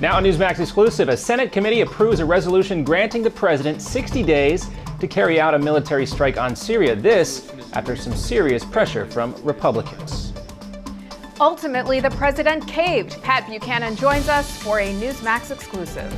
Now on Newsmax Exclusive, a Senate committee approves a resolution granting the president 60 days to carry out a military strike on Syria. This after some serious pressure from Republicans. Ultimately, the president caved. Pat Buchanan joins us for a Newsmax Exclusive.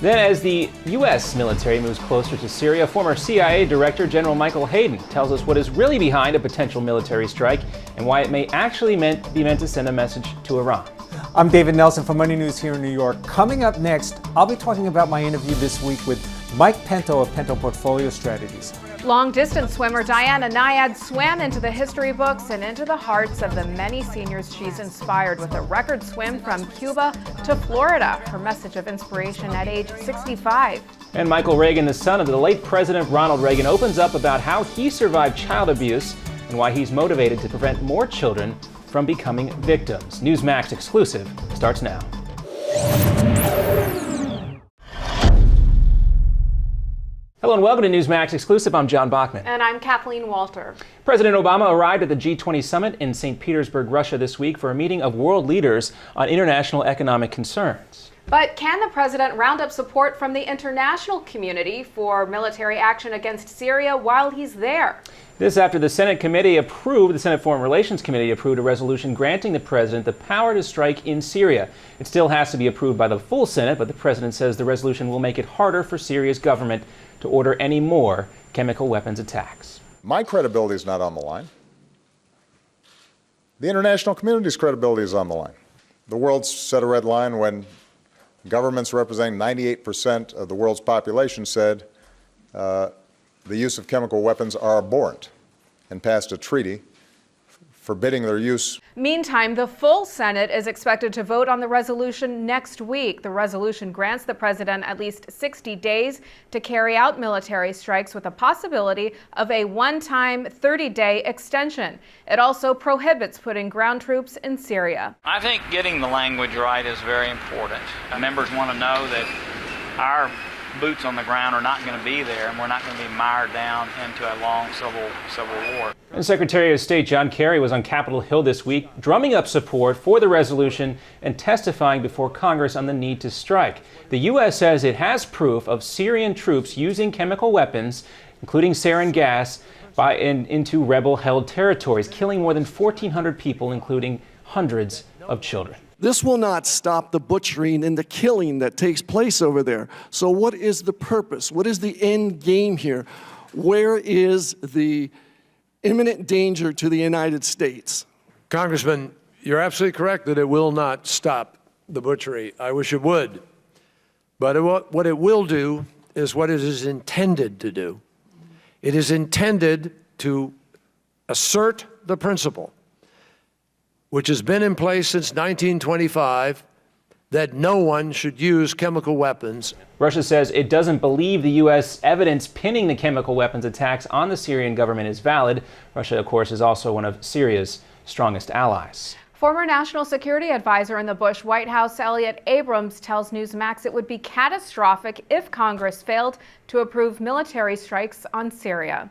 Then, as the U.S. military moves closer to Syria, former CIA Director General Michael Hayden tells us what is really behind a potential military strike and why it may actually be meant to send a message to Iran. I'm David Nelson from MoneyNews here in New York. Coming up next, I'll be talking about my interview this week with Mike Pento of Pento Portfolio Strategies. Long-distance swimmer Diana Nyad swam into the history books and into the hearts of the many seniors she's inspired with a record swim from Cuba to Florida. Her message of inspiration at age 65. And Michael Reagan, the son of the late President Ronald Reagan, opens up about how he survived child abuse and why he's motivated to prevent more children from becoming victims. Newsmax Exclusive starts now. Hello and welcome to Newsmax Exclusive. I'm John Bachman. And I'm Kathleen Walter. President Obama arrived at the G20 summit in St. Petersburg, Russia this week for a meeting of world leaders on international economic concerns. But can the president round up support from the international community for military action against Syria while he's there? This after the Senate Foreign Relations Committee approved a resolution granting the president the power to strike in Syria. It still has to be approved by the full Senate, but the president says the resolution will make it harder for Syria's government to order any more chemical weapons attacks. My credibility is not on the line. The international community's credibility is on the line. The world set a red line when governments representing 98% of the world's population said the use of chemical weapons are abhorrent and passed a treaty forbidding their use. Meantime, the full Senate is expected to vote on the resolution next week. The resolution grants the president at least 60 days to carry out military strikes with a possibility of a one-time 30-day extension. It also prohibits putting ground troops in Syria. I think getting the language right is very important. Members want to know that our boots on the ground are not going to be there, and we're not going to be mired down into a long civil war. And Secretary of State John Kerry was on Capitol Hill this week, drumming up support for the resolution and testifying before Congress on the need to strike. The U.S. says it has proof of Syrian troops using chemical weapons, including sarin gas, into rebel-held territories, killing more than 1,400 people, including hundreds of children. This will not stop the butchering and the killing that takes place over there. So what is the purpose? What is the end game here? Where is the imminent danger to the United States? Congressman, you're absolutely correct that it will not stop the butchery. I wish it would. But what it will do is what it is intended to do. It is intended to assert the principle, which has been in place since 1925, that no one should use chemical weapons. Russia says it doesn't believe the U.S. evidence pinning the chemical weapons attacks on the Syrian government is valid. Russia, of course, is also one of Syria's strongest allies. Former National Security Advisor in the Bush White House, Elliott Abrams, tells Newsmax it would be catastrophic if Congress failed to approve military strikes on Syria.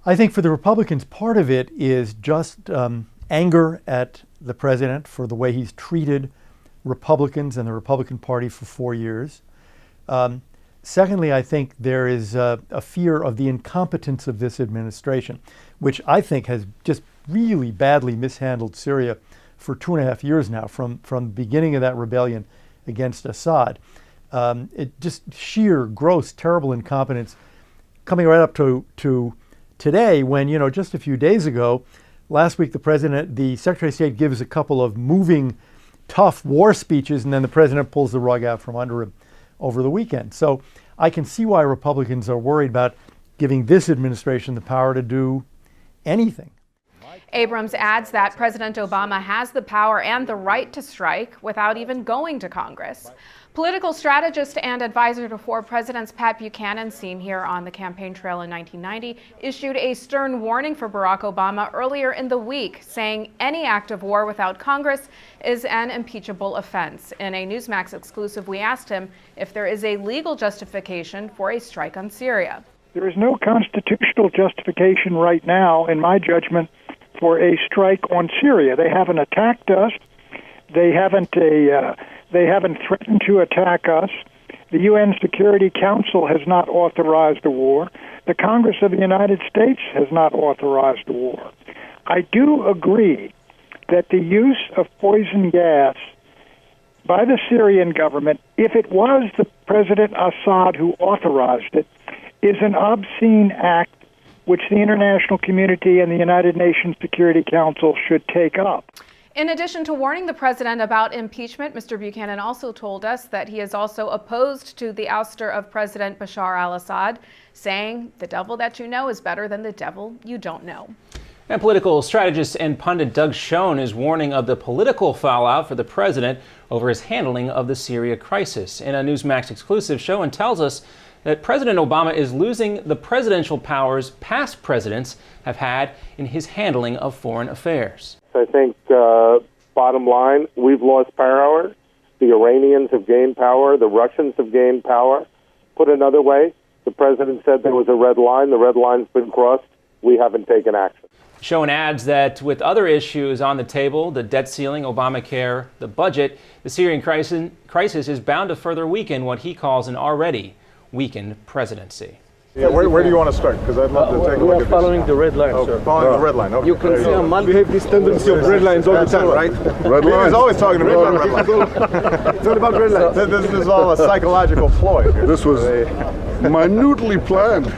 I think for the Republicans, part of it is just anger at the president for the way he's treated Republicans and the Republican Party for 4 years. Secondly, I think there is a fear of the incompetence of this administration, which I think has just really badly mishandled Syria for 2.5 years now, from the beginning of that rebellion against Assad. It just sheer, gross, terrible incompetence coming right up to today when, just a few days ago, last week, the Secretary of State gives a couple of moving, tough war speeches, and then the president pulls the rug out from under him over the weekend. So I can see why Republicans are worried about giving this administration the power to do anything. Abrams adds that President Obama has the power and the right to strike without even going to Congress. Political strategist and advisor to 4 presidents Pat Buchanan, seen here on the campaign trail in 1990, issued a stern warning for Barack Obama earlier in the week, saying any act of war without Congress is an impeachable offense. In a Newsmax exclusive, we asked him if there is a legal justification for a strike on Syria. There is no constitutional justification right now, in my judgment, for a strike on Syria. They haven't attacked us. They haven't They haven't threatened to attack us. The UN Security Council has not authorized a war. The Congress of the United States has not authorized a war. I do agree that the use of poison gas by the Syrian government, if it was the President Assad who authorized it, is an obscene act which the international community and the United Nations Security Council should take up. In addition to warning the president about impeachment, Mr. Buchanan also told us that he is also opposed to the ouster of President Bashar al-Assad, saying the devil that you know is better than the devil you don't know. And political strategist and pundit Doug Schoen is warning of the political fallout for the president over his handling of the Syria crisis. In a Newsmax exclusive, Schoen tells us that President Obama is losing the presidential powers past presidents have had in his handling of foreign affairs. I think, bottom line, we've lost power. The Iranians have gained power. The Russians have gained power. Put another way, the president said there was a red line. The red line's been crossed. We haven't taken action. Schoen adds that with other issues on the table, the debt ceiling, Obamacare, the budget, the Syrian crisis is bound to further weaken what he calls an already weakened presidency. Yeah, where do you want to start? Because I'd love to take a look at this. Following the red line, sir. Following the red line. Okay. You can see we have this tendency of red lines all the time, right? Red line. He's always talking to me about red lines. It's all about red lines. This is all a psychological ploy here. This was minutely planned.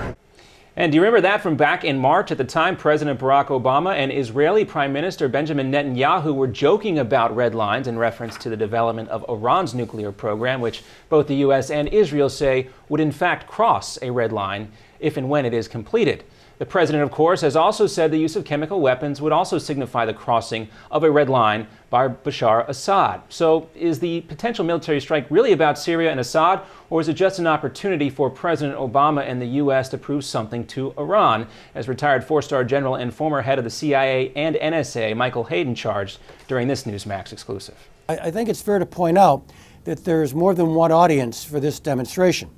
And do you remember that from back in March? At the time, President Barack Obama and Israeli Prime Minister Benjamin Netanyahu were joking about red lines in reference to the development of Iran's nuclear program, which both the U.S. and Israel say would in fact cross a red line if and when it is completed. The president, of course, has also said the use of chemical weapons would also signify the crossing of a red line by Bashar Assad. So is the potential military strike really about Syria and Assad, or is it just an opportunity for President Obama and the U.S. to prove something to Iran, as retired four-star general and former head of the CIA and NSA, Michael Hayden, charged during this Newsmax exclusive? I think it's fair to point out that there's more than one audience for this demonstration.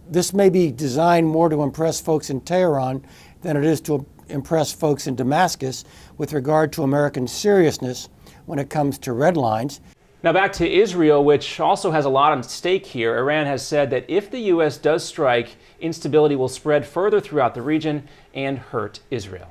This may be designed more to impress folks in Tehran than it is to impress folks in Damascus with regard to American seriousness when it comes to red lines. Now back to Israel, which also has a lot at stake here. Iran has said that if the U.S. does strike, instability will spread further throughout the region and hurt Israel.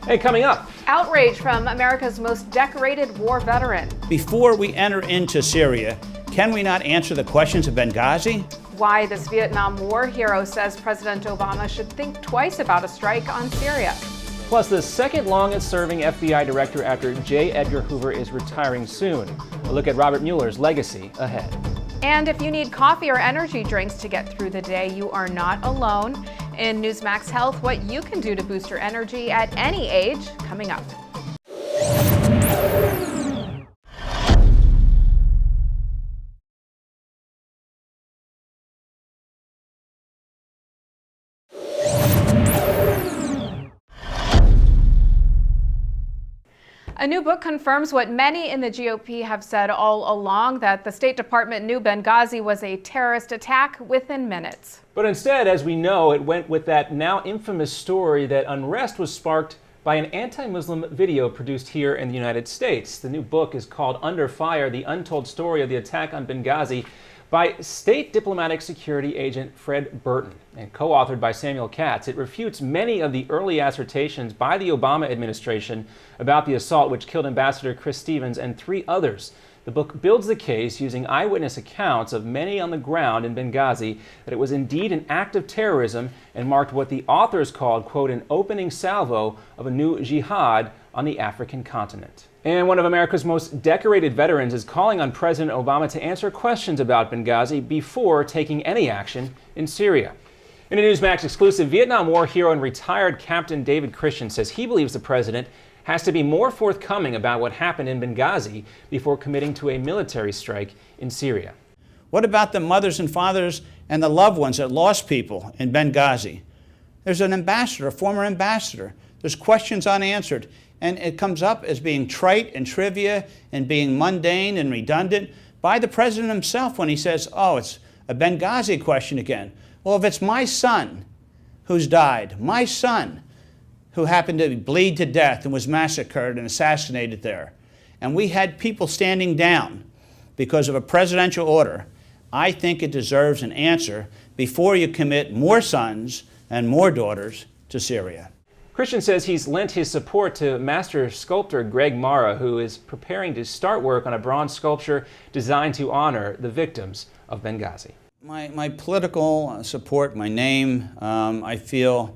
Hey, coming up. Outrage from America's most decorated war veteran. Before we enter into Syria, can we not answer the questions of Benghazi? Why this Vietnam War hero says President Obama should think twice about a strike on Syria. Plus, the second longest serving FBI director after J. Edgar Hoover is retiring soon. A look at Robert Mueller's legacy ahead. And if you need coffee or energy drinks to get through the day, you are not alone. In Newsmax Health, what you can do to boost your energy at any age, coming up. A new book confirms what many in the GOP have said all along, that the State Department knew Benghazi was a terrorist attack within minutes. But instead, as we know, it went with that now infamous story that unrest was sparked by an anti-Muslim video produced here in the United States. The new book is called Under Fire: The Untold Story of the Attack on Benghazi, by State Diplomatic Security Agent Fred Burton, and co-authored by Samuel Katz. It refutes many of the early assertions by the Obama administration about the assault which killed Ambassador Chris Stevens and 3 others. The book builds the case using eyewitness accounts of many on the ground in Benghazi that it was indeed an act of terrorism and marked what the authors called, quote, an opening salvo of a new jihad on the African continent. And one of America's most decorated veterans is calling on President Obama to answer questions about Benghazi before taking any action in Syria. In a Newsmax exclusive, Vietnam War hero and retired Captain David Christian says he believes the president has to be more forthcoming about what happened in Benghazi before committing to a military strike in Syria. What about the mothers and fathers and the loved ones that lost people in Benghazi? There's an ambassador, a former ambassador. There's questions unanswered. And it comes up as being trite and trivia and being mundane and redundant by the president himself when he says, oh, it's a Benghazi question again. Well, if it's my son who's died, my son who happened to bleed to death and was massacred and assassinated there, and we had people standing down because of a presidential order, I think it deserves an answer before you commit more sons and more daughters to Syria. Christian says he's lent his support to master sculptor Greg Mara, who is preparing to start work on a bronze sculpture designed to honor the victims of Benghazi. My political support, my name, I feel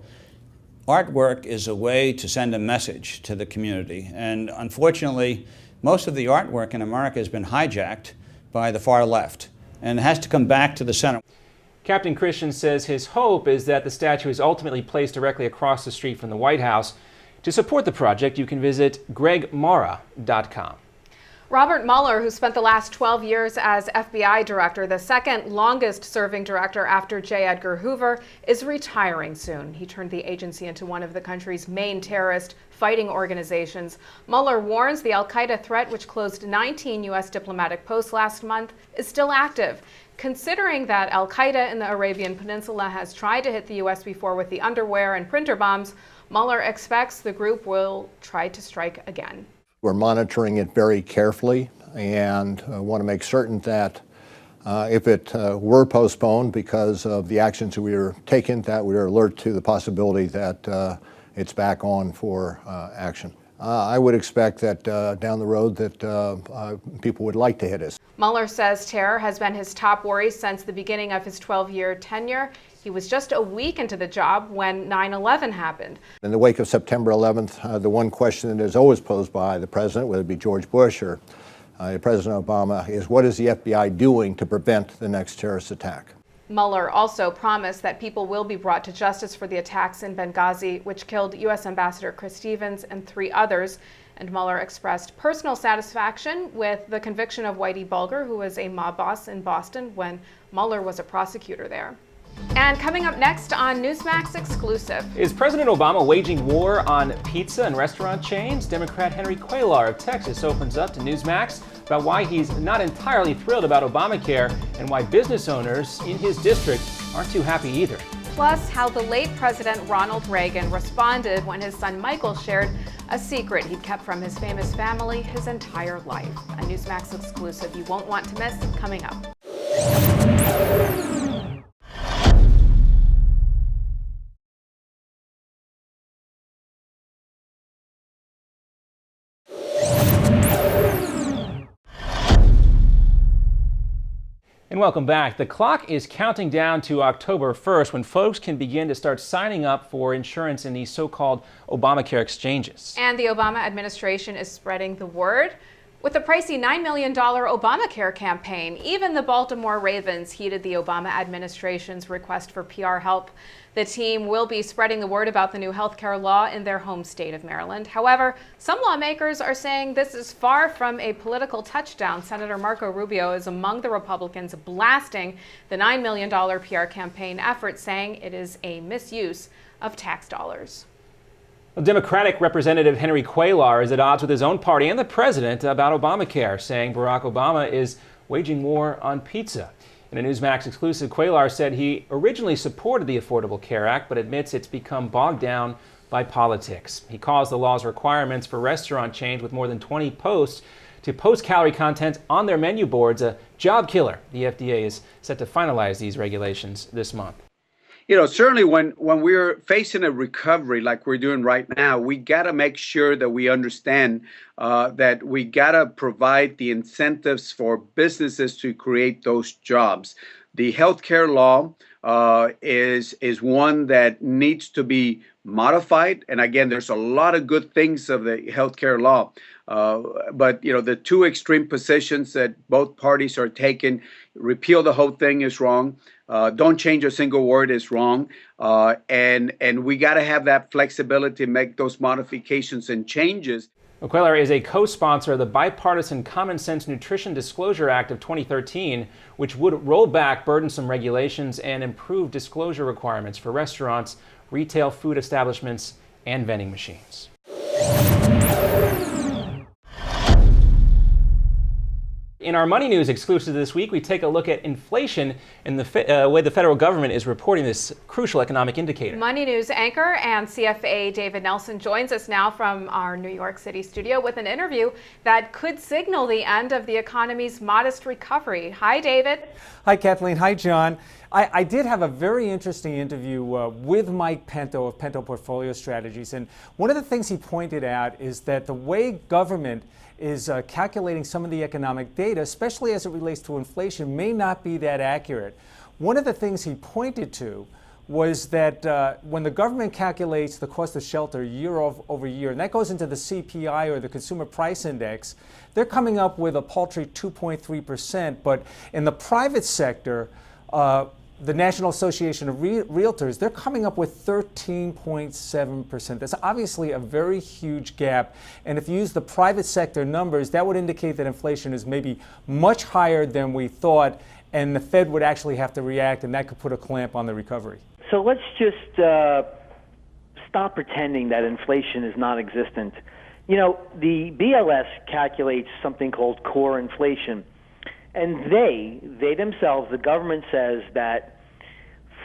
artwork is a way to send a message to the community. And unfortunately, most of the artwork in America has been hijacked by the far left, and it has to come back to the center. Captain Christian says his hope is that the statue is ultimately placed directly across the street from the White House. To support the project, you can visit gregmara.com. Robert Mueller, who spent the last 12 years as FBI director, the second longest serving director after J. Edgar Hoover, is retiring soon. He turned the agency into one of the country's main terrorist fighting organizations. Mueller warns the al-Qaeda threat, which closed 19 U.S. diplomatic posts last month, is still active. Considering that al-Qaeda in the Arabian Peninsula has tried to hit the U.S. before with the underwear and printer bombs, Mueller expects the group will try to strike again. We're monitoring it very carefully and want to make certain that if it were postponed because of the actions that we are taking, that we are alert to the possibility that it's back on for action. I would expect that down the road that people would like to hit us. Mueller says terror has been his top worry since the beginning of his 12-year tenure. He was just a week into the job when 9/11 happened. In the wake of September 11th, the one question that is always posed by the president, whether it be George Bush or President Obama, is what is the FBI doing to prevent the next terrorist attack? Mueller also promised that people will be brought to justice for the attacks in Benghazi, which killed U.S. Ambassador Chris Stevens and 3 others. And Mueller expressed personal satisfaction with the conviction of Whitey Bulger, who was a mob boss in Boston when Mueller was a prosecutor there. And coming up next on Newsmax Exclusive. Is President Obama waging war on pizza and restaurant chains? Democrat Henry Cuellar of Texas opens up to Newsmax about why he's not entirely thrilled about Obamacare and why business owners in his district aren't too happy either. Plus, how the late President Ronald Reagan responded when his son Michael shared a secret he'd kept from his famous family his entire life. A Newsmax exclusive you won't want to miss coming up. And welcome back. The clock is counting down to October 1st when folks can begin to start signing up for insurance in these so-called Obamacare exchanges. And the Obama administration is spreading the word with the pricey $9 million Obamacare campaign. Even the Baltimore Ravens heeded the Obama administration's request for PR help. The team will be spreading the word about the new health care law in their home state of Maryland. However, some lawmakers are saying this is far from a political touchdown. Senator Marco Rubio is among the Republicans blasting the $9 million PR campaign effort, saying it is a misuse of tax dollars. Democratic Representative Henry Cuellar is at odds with his own party and the president about Obamacare, saying Barack Obama is waging war on pizza. In a Newsmax exclusive, Cuellar said he originally supported the Affordable Care Act, but admits it's become bogged down by politics. He calls the law's requirements for restaurant chains with more than 20 posts to post calorie content on their menu boards a job killer. The FDA is set to finalize these regulations this month. You know, certainly when we're facing a recovery like we're doing right now, we got to make sure that we understand that we got to provide the incentives for businesses to create those jobs. The healthcare law is one that needs to be modified. And again, there's a lot of good things of the healthcare law. But, you know, the two extreme positions that both parties are taking, repeal the whole thing is wrong. Don't change a single word is wrong. And we got to have that flexibility to make those modifications and changes. Cuellar is a co-sponsor of the bipartisan Common Sense Nutrition Disclosure Act of 2013, which would roll back burdensome regulations and improve disclosure requirements for restaurants, retail food establishments, and vending machines. In our Money News exclusive this week, we take a look at inflation and the way the federal government is reporting this crucial economic indicator. Money News anchor and CFA David Nelson joins us now from our New York City studio with an interview that could signal the end of the economy's modest recovery. Hi, David. Hi, Kathleen. Hi, John. I did have a very interesting interview with Mike Pento of Pento Portfolio Strategies, and one of the things he pointed out is that the way government is calculating some of the economic data, especially as it relates to inflation, may not be that accurate. One of the things he pointed to was that when the government calculates the cost of shelter year over year, and that goes into the CPI or the Consumer Price Index, they're coming up with a paltry 2.3%, but in the private sector, the National Association of Realtors, they're coming up with 13.7%. That's obviously a very huge gap. And if you use the private sector numbers, that would indicate that inflation is maybe much higher than we thought, and the Fed would actually have to react, and that could put a clamp on the recovery. So let's just stop pretending that inflation is non-existent. You know, the BLS calculates something called core inflation. And they themselves, the government says that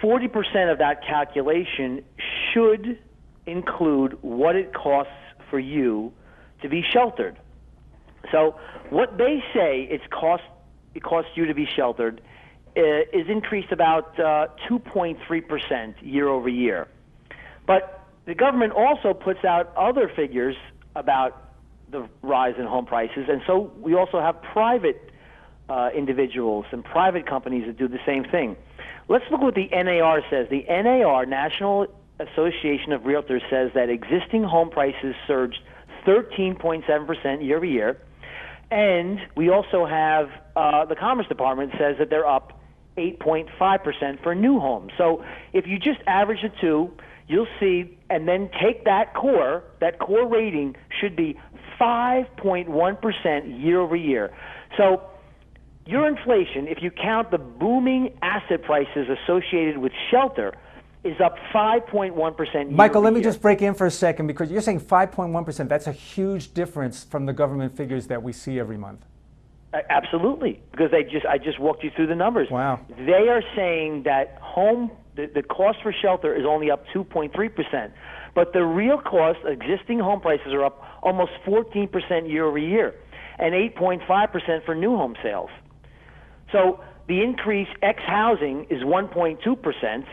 40% of that calculation should include what it costs for you to be sheltered. So what they say it costs you to be sheltered is increased about 2.3% year over year. But the government also puts out other figures about the rise in home prices, and so we also have private individuals and private companies that do the same thing. Let's look what the NAR says. The NAR, National Association of Realtors, says that existing home prices surged 13.7% year over year. And we also have the Commerce Department says that they're up 8.5% for new homes. So if you just average the two, you'll see, and then take that core rating should be 5.1% year over year. So your inflation, if you count the booming asset prices associated with shelter, is up 5.1%. Michael, let me just break in for a second, because you're saying 5.1%. That's a huge difference from the government figures that we see every month. Absolutely, because I just walked you through the numbers. Wow. They are saying that the cost for shelter is only up 2.3%, but the real cost, existing home prices are up almost 14% year over year, and 8.5% for new home sales. So the increase ex-housing is 1.2%,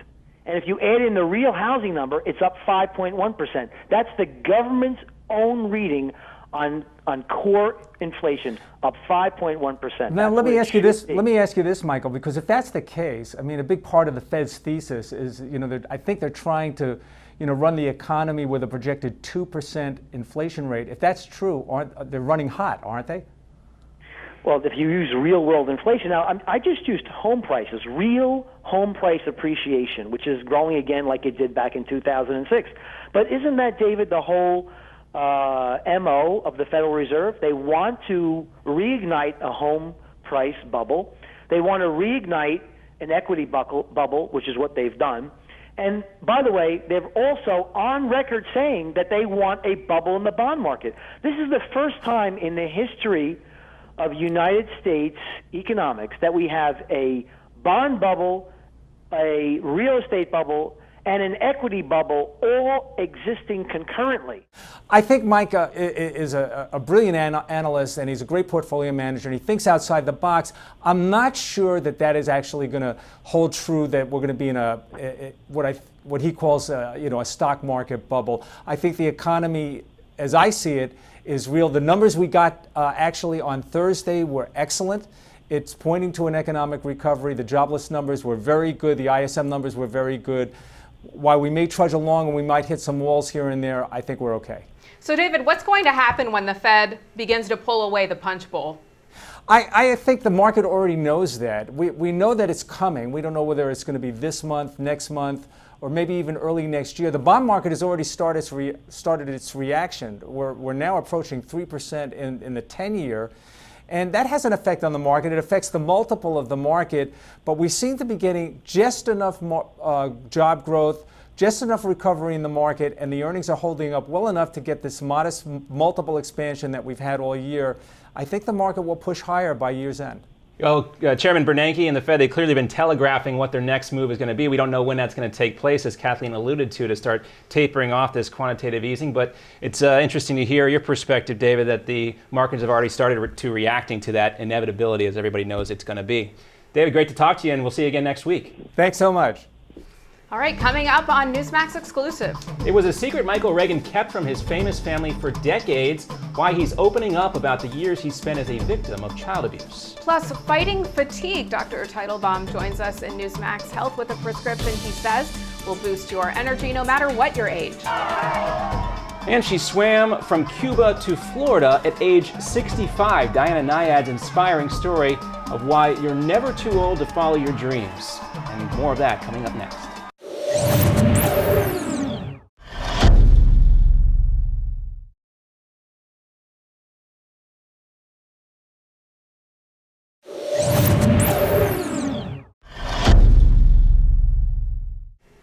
and if you add in the real housing number, it's up 5.1%. That's the government's own reading on core inflation, up 5.1%. Now let me ask you this, Michael, because if that's the case, I mean, a big part of the Fed's thesis is, I think they're trying to, run the economy with a projected 2% inflation rate. If that's true, they're running hot, aren't they? Well, if you use real-world inflation, now I just used home prices, real home price appreciation, which is growing again like it did back in 2006. But isn't that, David, the whole MO of the Federal Reserve? They want to reignite a home price bubble. They want to reignite an equity bubble, which is what they've done. And by the way, they're also on record saying that they want a bubble in the bond market. This is the first time in the history of United States economics that we have a bond bubble, a real estate bubble, and an equity bubble all existing concurrently. I think Mike is a brilliant analyst, and he's a great portfolio manager, and he thinks outside the box. I'm not sure that is actually going to hold true, that we're going to be in what he calls a stock market bubble. I think the economy, as I see it, is real. The numbers we got actually on Thursday were excellent. It's pointing to an economic recovery. The jobless numbers were very good. The ISM numbers were very good. While we may trudge along and we might hit some walls here and there, I think we're okay. So, David, what's going to happen when the Fed begins to pull away the punch bowl? I think the market already knows that. We know that it's coming. We don't know whether it's going to be this month, next month, or maybe even early next year. The bond market has already started its reaction. We're now approaching 3% in the 10-year. And that has an effect on the market. It affects the multiple of the market, but we seem to be getting just enough job growth, just enough recovery in the market, and the earnings are holding up well enough to get this modest multiple expansion that we've had all year, I think the market will push higher by year's end. Well, Chairman Bernanke and the Fed, they've clearly been telegraphing what their next move is going to be. We don't know when that's going to take place, as Kathleen alluded to start tapering off this quantitative easing. But it's interesting to hear your perspective, David, that the markets have already started to reacting to that inevitability, as everybody knows it's going to be. David, great to talk to you, and we'll see you again next week. Thanks so much. All right, coming up on Newsmax Exclusive. It was a secret Michael Reagan kept from his famous family for decades, why he's opening up about the years he spent as a victim of child abuse. Plus, fighting fatigue. Dr. Teitelbaum joins us in Newsmax Health with a prescription he says will boost your energy no matter what your age. And she swam from Cuba to Florida at age 65. Diana Nyad's inspiring story of why you're never too old to follow your dreams. And more of that coming up next.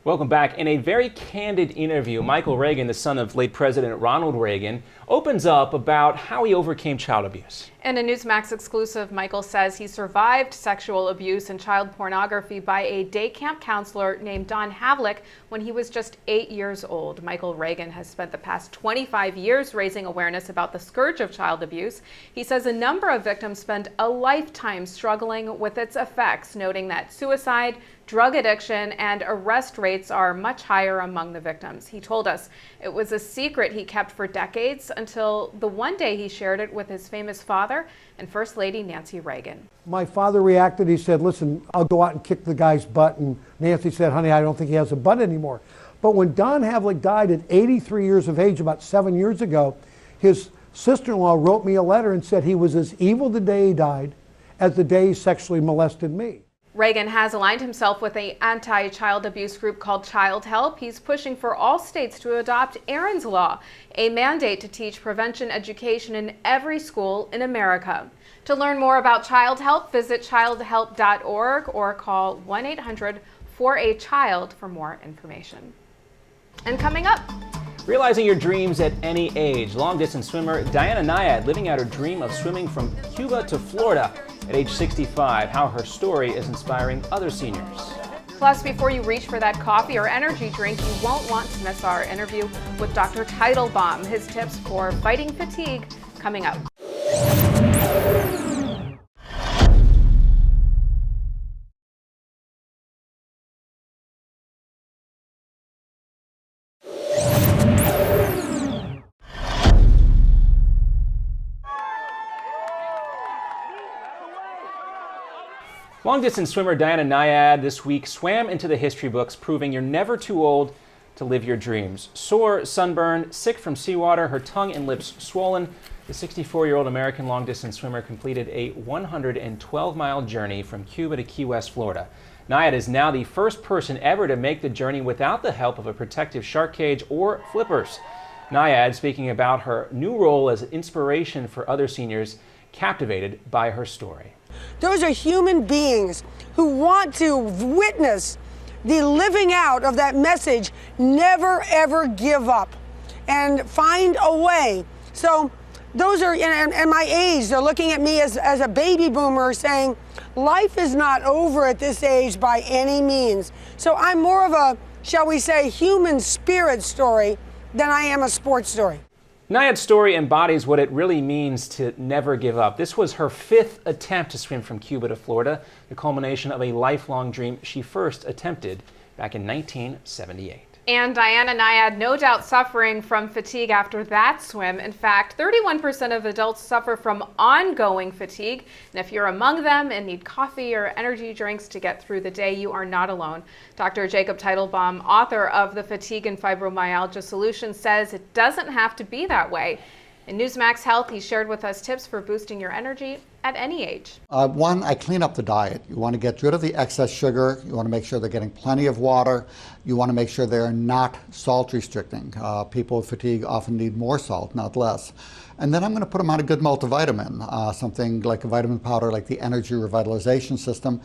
Welcome back. In a very candid interview, Michael Reagan, the son of late President Ronald Reagan, opens up about how he overcame child abuse. In a Newsmax exclusive, Michael says he survived sexual abuse and child pornography by a day camp counselor named Don Havlick when he was just 8 years old. Michael Reagan has spent the past 25 years raising awareness about the scourge of child abuse. He says a number of victims spend a lifetime struggling with its effects, noting that suicide, drug addiction, and arrest rates are much higher among the victims. He told us it was a secret he kept for decades until the one day he shared it with his famous father and First Lady Nancy Reagan. My father reacted. He said, listen, I'll go out and kick the guy's butt. And Nancy said, honey, I don't think he has a butt anymore. But when Don Havlick died at 83 years of age, about 7 years ago, his sister-in-law wrote me a letter and said he was as evil the day he died as the day he sexually molested me. Reagan has aligned himself with an anti-child abuse group called Child Help. He's pushing for all states to adopt Aaron's Law, a mandate to teach prevention education in every school in America. To learn more about Child Help, visit childhelp.org or call 1-800-4A-CHILD for more information. And coming up, realizing your dreams at any age. Long-distance swimmer Diana Nyad living out her dream of swimming from Cuba to Florida at age 65. How her story is inspiring other seniors. Plus, before you reach for that coffee or energy drink, you won't want to miss our interview with Dr. Teitelbaum. His tips for fighting fatigue coming up. Long-distance swimmer Diana Nyad this week swam into the history books, proving you're never too old to live your dreams. Sore, sunburned, sick from seawater, her tongue and lips swollen, the 64-year-old American long-distance swimmer completed a 112-mile journey from Cuba to Key West, Florida. Nyad is now the first person ever to make the journey without the help of a protective shark cage or flippers. Nyad, speaking about her new role as inspiration for other seniors, captivated by her story. Those are human beings who want to witness the living out of that message, never ever give up, and find a way. So those are, and my age, they're looking at me as a baby boomer saying, life is not over at this age by any means. So I'm more of a, shall we say, human spirit story than I am a sports story. Nyad's story embodies what it really means to never give up. This was her 5th attempt to swim from Cuba to Florida, the culmination of a lifelong dream she first attempted back in 1978. And Diana Nyad, no doubt suffering from fatigue after that swim. In fact, 31% of adults suffer from ongoing fatigue. And if you're among them and need coffee or energy drinks to get through the day, you are not alone. Dr. Jacob Teitelbaum, author of the Fatigue and Fibromyalgia Solution, says it doesn't have to be that way. In Newsmax Health, he shared with us tips for boosting your energy at any age. One, I clean up the diet. You want to get rid of the excess sugar. You want to make sure they're getting plenty of water. You want to make sure they're not salt restricting. People with fatigue often need more salt, not less. And then I'm going to put them on a good multivitamin, something like a vitamin powder like the Energy Revitalization System,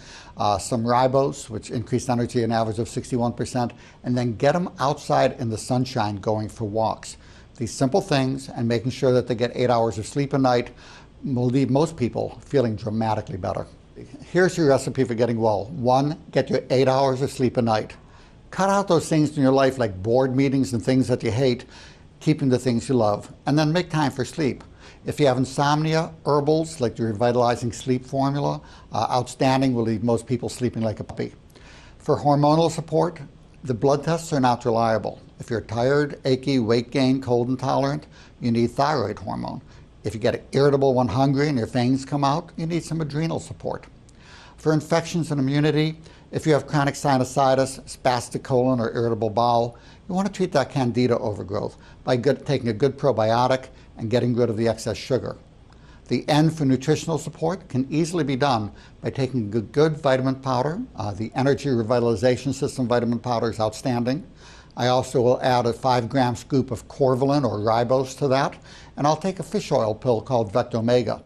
some ribose, which increased energy an average of 61%, and then get them outside in the sunshine going for walks. These simple things and making sure that they get 8 hours of sleep a night will leave most people feeling dramatically better. Here's your recipe for getting well. 1, get your 8 hours of sleep a night. Cut out those things in your life like board meetings and things that you hate, keeping the things you love, and then make time for sleep. If you have insomnia, herbals like the Revitalizing Sleep Formula, outstanding, will leave most people sleeping like a puppy. For hormonal support, the blood tests are not reliable. If you're tired, achy, weight gain, cold intolerant, you need thyroid hormone. If you get irritable when hungry and your fangs come out, you need some adrenal support. For infections and immunity, if you have chronic sinusitis, spastic colon, or irritable bowel, you want to treat that candida overgrowth by taking a good probiotic and getting rid of the excess sugar. The N for nutritional support can easily be done by taking a good vitamin powder. The Energy Revitalization System vitamin powder is outstanding. I also will add a 5-gram scoop of Corvalin or ribose to that, and I'll take a fish oil pill called Vectomega.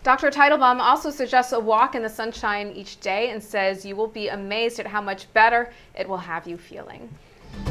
Dr. Teitelbaum also suggests a walk in the sunshine each day and says you will be amazed at how much better it will have you feeling.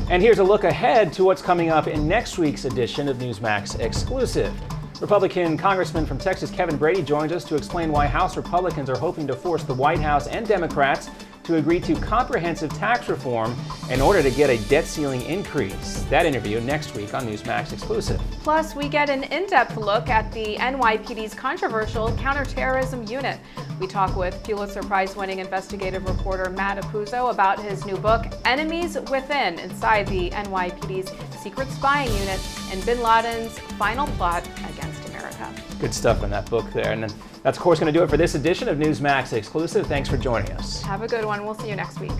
And here's a look ahead to what's coming up in next week's edition of Newsmax Exclusive. Republican Congressman from Texas Kevin Brady joins us to explain why House Republicans are hoping to force the White House and Democrats to agree to comprehensive tax reform in order to get a debt ceiling increase. That interview next week on Newsmax Exclusive. Plus, we get an in-depth look at the NYPD's controversial counterterrorism unit. We talk with Pulitzer Prize-winning investigative reporter Matt Apuzzo about his new book, Enemies Within, inside the NYPD's secret spying unit and bin Laden's final plot against America. Good stuff in that book there. And that's, of course, going to do it for this edition of Newsmax Exclusive. Thanks for joining us. Have a good one. We'll see you next week.